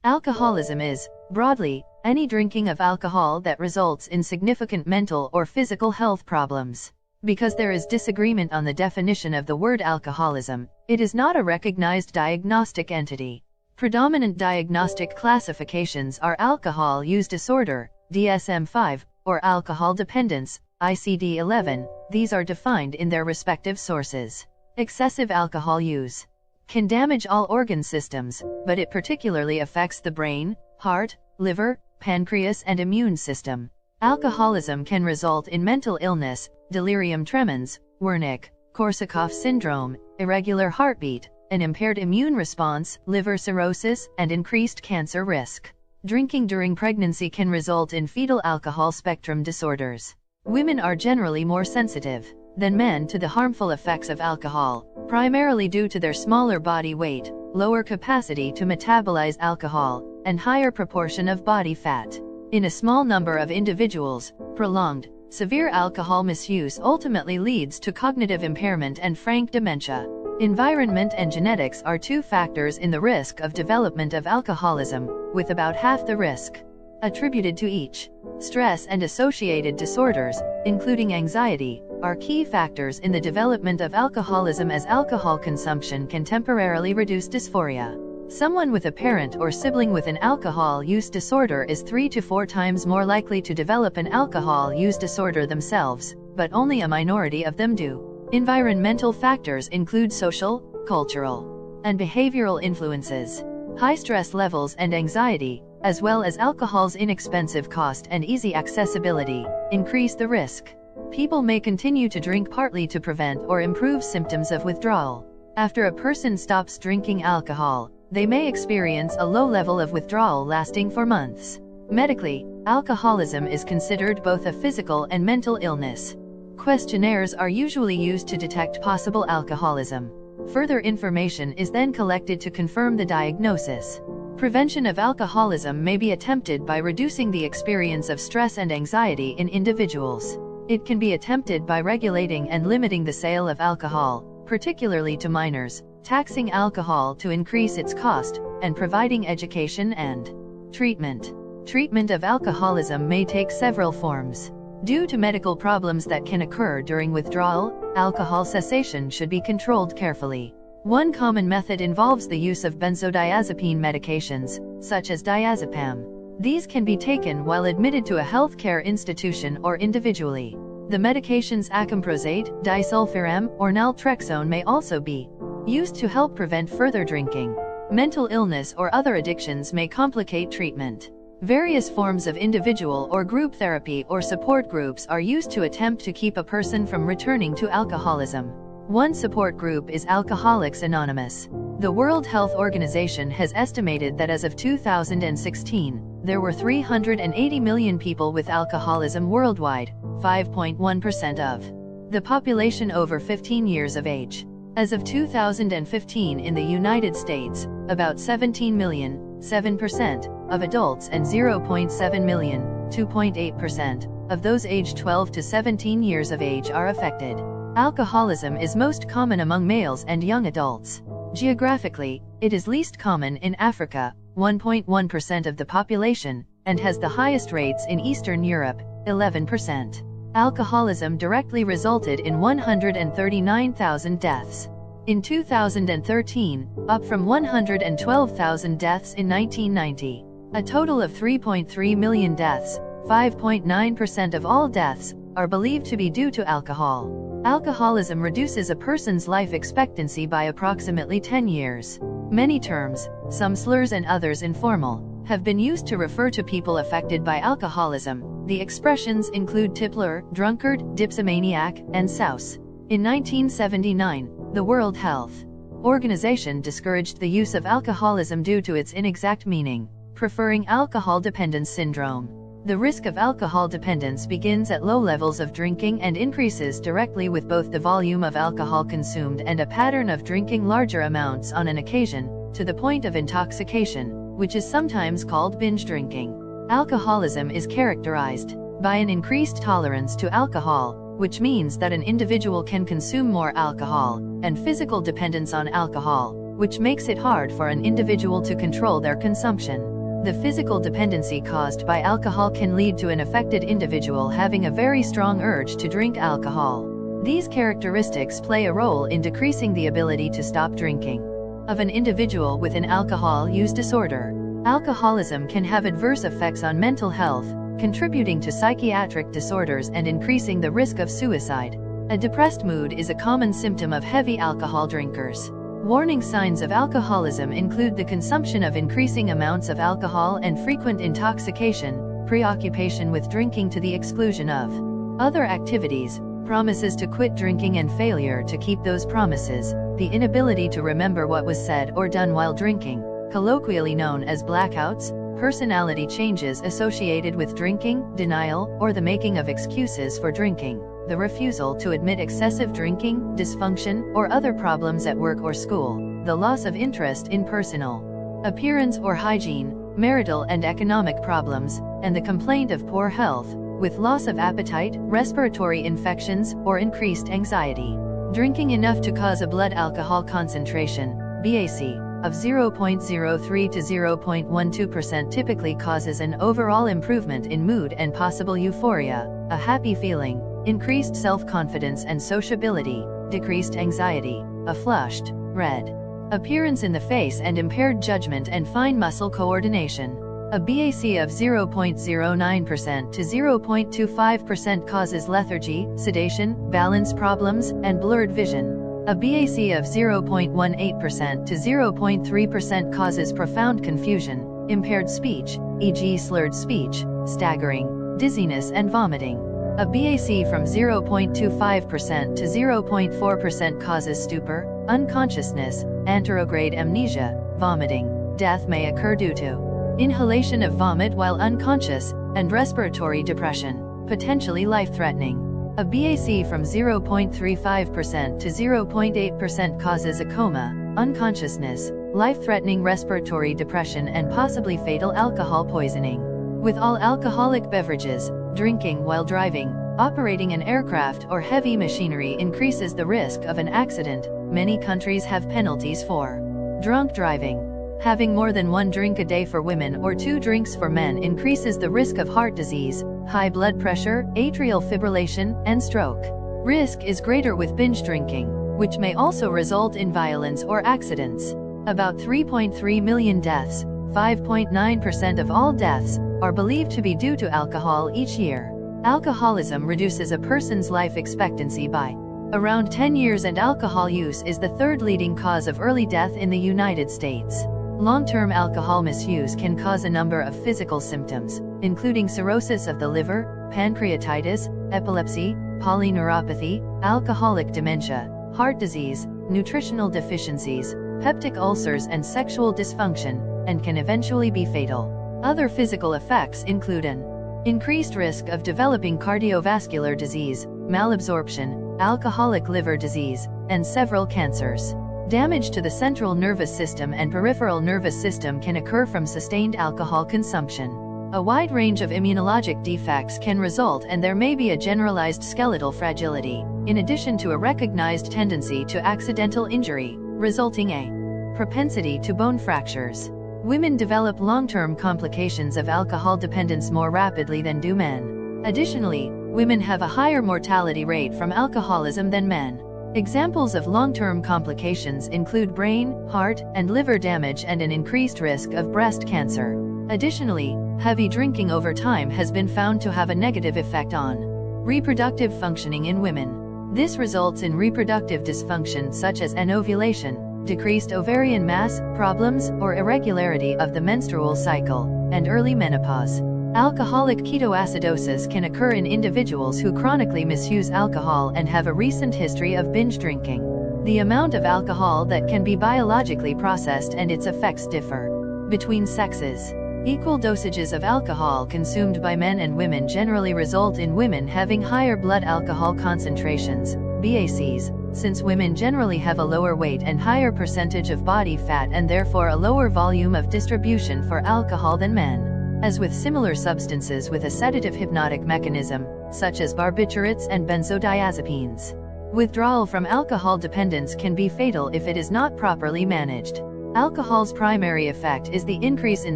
Alcoholism is, broadly, any drinking of alcohol that results in significant mental or physical health problems. Because there is disagreement on the definition of the word alcoholism, it is not a recognized diagnostic entity. Predominant diagnostic classifications are alcohol use disorder, DSM-5, or alcohol dependence, ICD-11. These are defined in their respective sources. Excessive alcohol use can damage all organ systems, but it particularly affects the brain, heart, liver, pancreas, and immune system. Alcoholism can result in mental illness, delirium tremens, Wernicke-Korsakoff syndrome, irregular heartbeat, an impaired immune response, liver cirrhosis, and increased cancer risk. Drinking during pregnancy can result in fetal alcohol spectrum disorders. Women are generally more sensitive than men to the harmful effects of alcohol, primarily due to their smaller body weight, lower capacity to metabolize alcohol, and higher proportion of body fat. In a small number of individuals, prolonged, severe alcohol misuse ultimately leads to cognitive impairment and frank dementia. Environment and genetics are two factors in the risk of development of alcoholism, with about half the risk attributed to each. Stress and associated disorders, including anxiety, are key factors in the development of alcoholism, as alcohol consumption can temporarily reduce dysphoria. Someone with a parent or sibling with an alcohol use disorder is 3 to 4 times more likely to develop an alcohol use disorder themselves, but only a minority of them do. Environmental factors include social, cultural, and behavioral influences. High stress levels and anxiety, as well as alcohol's inexpensive cost and easy accessibility, increase the risk. People may continue to drink partly to prevent or improve symptoms of withdrawal. After a person stops drinking alcohol, they may experience a low level of withdrawal lasting for months. Medically, alcoholism is considered both a physical and mental illness. Questionnaires are usually used to detect possible alcoholism. Further information is then collected to confirm the diagnosis. Prevention of alcoholism may be attempted by reducing the experience of stress and anxiety in individuals. It can be attempted by regulating and limiting the sale of alcohol, particularly to minors, taxing alcohol to increase its cost, and providing education and treatment. Treatment of alcoholism may take several forms. Due to medical problems that can occur during withdrawal, alcohol cessation should be controlled carefully. One common method involves the use of benzodiazepine medications, such as diazepam. These can be taken while admitted to a healthcare institution or individually. The medications acamprosate, disulfiram, or naltrexone may also be used to help prevent further drinking. Mental illness or other addictions may complicate treatment. Various forms of individual or group therapy or support groups are used to attempt to keep a person from returning to alcoholism. One support group is Alcoholics Anonymous. The World Health Organization has estimated that as of 2016, there were 380 million people with alcoholism worldwide, 5.1% of the population over 15 years of age. As of 2015 in the United States, about 17 million, 7%, of adults and 0.7 million, 2.8%, of those aged 12 to 17 years of age are affected. Alcoholism is most common among males and young adults. Geographically, it is least common in Africa, 1.1% of the population, and has the highest rates in Eastern Europe, 11%. Alcoholism directly resulted in 139,000 deaths in 2013, up from 112,000 deaths in 1990. A total of 3.3 million deaths, 5.9% of all deaths, are believed to be due to alcohol. Alcoholism reduces a person's life expectancy by approximately 10 years. Many terms, some slurs and others informal, have been used to refer to people affected by alcoholism. The expressions include tippler, drunkard, dipsomaniac, and souse. In 1979, the World Health Organization discouraged the use of alcoholism due to its inexact meaning, preferring alcohol dependence syndrome. The risk of alcohol dependence begins at low levels of drinking and increases directly with both the volume of alcohol consumed and a pattern of drinking larger amounts on an occasion, to the point of intoxication, which is sometimes called binge drinking. Alcoholism is characterized by an increased tolerance to alcohol, which means that an individual can consume more alcohol, and physical dependence on alcohol, which makes it hard for an individual to control their consumption. The physical dependency caused by alcohol can lead to an affected individual having a very strong urge to drink alcohol. These characteristics play a role in decreasing the ability to stop drinking. Of an individual with an alcohol use disorder, alcoholism can have adverse effects on mental health, contributing to psychiatric disorders and increasing the risk of suicide. A depressed mood is a common symptom of heavy alcohol drinkers. Warning signs of alcoholism include the consumption of increasing amounts of alcohol and frequent intoxication, preoccupation with drinking to the exclusion of other activities, promises to quit drinking and failure to keep those promises, the inability to remember what was said or done while drinking, colloquially known as blackouts, personality changes associated with drinking, denial, or the making of excuses for drinking, the refusal to admit excessive drinking, dysfunction, or other problems at work or school, the loss of interest in personal appearance or hygiene, marital and economic problems, and the complaint of poor health, with loss of appetite, respiratory infections, or increased anxiety. Drinking enough to cause a blood alcohol concentration, BAC, of 0.03 to 0.12% typically causes an overall improvement in mood and possible euphoria, a happy feeling, increased self-confidence and sociability, decreased anxiety, a flushed, red appearance in the face and impaired judgment and fine muscle coordination. A BAC of 0.09% to 0.25% causes lethargy, sedation, balance problems, and blurred vision. A BAC of 0.18% to 0.3% causes profound confusion, impaired speech, e.g. slurred speech, staggering, dizziness and vomiting. A BAC from 0.25% to 0.4% causes stupor, unconsciousness, anterograde amnesia, vomiting. Death may occur due to inhalation of vomit while unconscious, and respiratory depression, potentially life-threatening. A BAC from 0.35% to 0.8% causes a coma, unconsciousness, life-threatening respiratory depression and possibly fatal alcohol poisoning. With all alcoholic beverages, drinking while driving, operating an aircraft or heavy machinery increases the risk of an accident. Many countries have penalties for drunk driving. Having more than 1 drink a day for women or 2 drinks for men increases the risk of heart disease, high blood pressure, atrial fibrillation, and stroke. Risk is greater with binge drinking, which may also result in violence or accidents. About 3.3 million deaths, 5.9% of all deaths, are believed to be due to alcohol each year. Alcoholism reduces a person's life expectancy by around 10 years, and alcohol use is the 3rd leading cause of early death in the United States. Long-term alcohol misuse can cause a number of physical symptoms, including cirrhosis of the liver, pancreatitis, epilepsy, polyneuropathy, alcoholic dementia, heart disease, nutritional deficiencies, peptic ulcers and sexual dysfunction, and can eventually be fatal. Other physical effects include an increased risk of developing cardiovascular disease, malabsorption, alcoholic liver disease, and several cancers. Damage to the central nervous system and peripheral nervous system can occur from sustained alcohol consumption. A wide range of immunologic defects can result, and there may be a generalized skeletal fragility, in addition to a recognized tendency to accidental injury, resulting a propensity to bone fractures. Women develop long-term complications of alcohol dependence more rapidly than do men. Additionally, women have a higher mortality rate from alcoholism than men. Examples of long-term complications include brain, heart, and liver damage and an increased risk of breast cancer. Additionally, heavy drinking over time has been found to have a negative effect on reproductive functioning in women. This results in reproductive dysfunction such as anovulation, decreased ovarian mass, problems or irregularity of the menstrual cycle, and early menopause. Alcoholic ketoacidosis can occur in individuals who chronically misuse alcohol and have a recent history of binge drinking. The amount of alcohol that can be biologically processed and its effects differ between sexes. Equal dosages of alcohol consumed by men and women generally result in women having higher blood alcohol concentrations, BACs, since women generally have a lower weight and higher percentage of body fat and therefore a lower volume of distribution for alcohol than men. As with similar substances with a sedative hypnotic mechanism, such as barbiturates and benzodiazepines, withdrawal from alcohol dependence can be fatal if it is not properly managed. Alcohol's primary effect is the increase in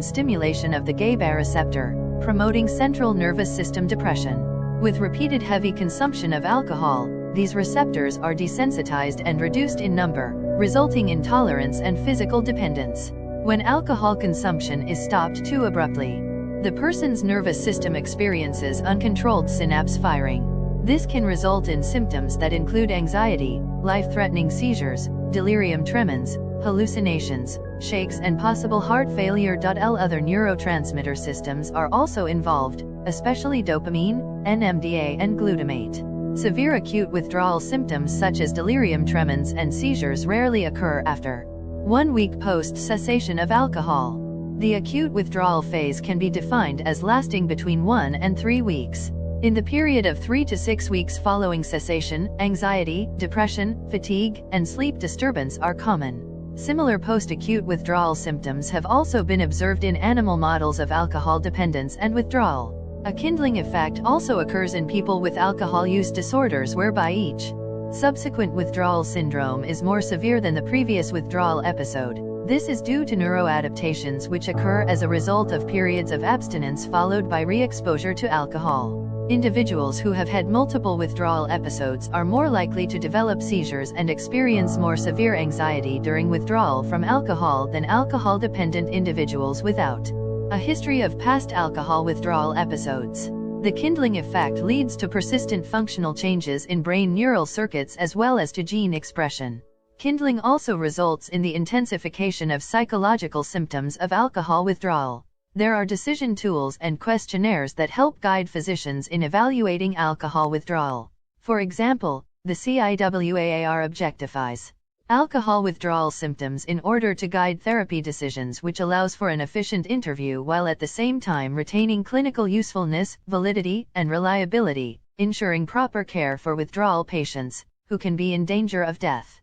stimulation of the GABA receptor, promoting central nervous system depression. With repeated heavy consumption of alcohol, these receptors are desensitized and reduced in number, resulting in tolerance and physical dependence. When alcohol consumption is stopped too abruptly, the person's nervous system experiences uncontrolled synapse firing. This can result in symptoms that include anxiety, life-threatening seizures, delirium tremens, hallucinations, shakes, and possible heart failure. Other neurotransmitter systems are also involved, especially dopamine, NMDA, and glutamate. Severe acute withdrawal symptoms such as delirium tremens and seizures rarely occur after 1 week post-cessation of alcohol. The acute withdrawal phase can be defined as lasting between 1 and 3 weeks. In the period of 3 to 6 weeks following cessation, anxiety, depression, fatigue, and sleep disturbance are common. Similar post-acute withdrawal symptoms have also been observed in animal models of alcohol dependence and withdrawal. A kindling effect also occurs in people with alcohol use disorders whereby each subsequent withdrawal syndrome is more severe than the previous withdrawal episode. This is due to neuroadaptations which occur as a result of periods of abstinence followed by re-exposure to alcohol. Individuals who have had multiple withdrawal episodes are more likely to develop seizures and experience more severe anxiety during withdrawal from alcohol than alcohol-dependent individuals without a history of past alcohol withdrawal episodes. The kindling effect leads to persistent functional changes in brain neural circuits as well as to gene expression. Kindling also results in the intensification of psychological symptoms of alcohol withdrawal. There are decision tools and questionnaires that help guide physicians in evaluating alcohol withdrawal. For example, the CIWAAR objectifies alcohol withdrawal symptoms in order to guide therapy decisions, which allows for an efficient interview while at the same time retaining clinical usefulness, validity, and reliability, ensuring proper care for withdrawal patients, who can be in danger of death.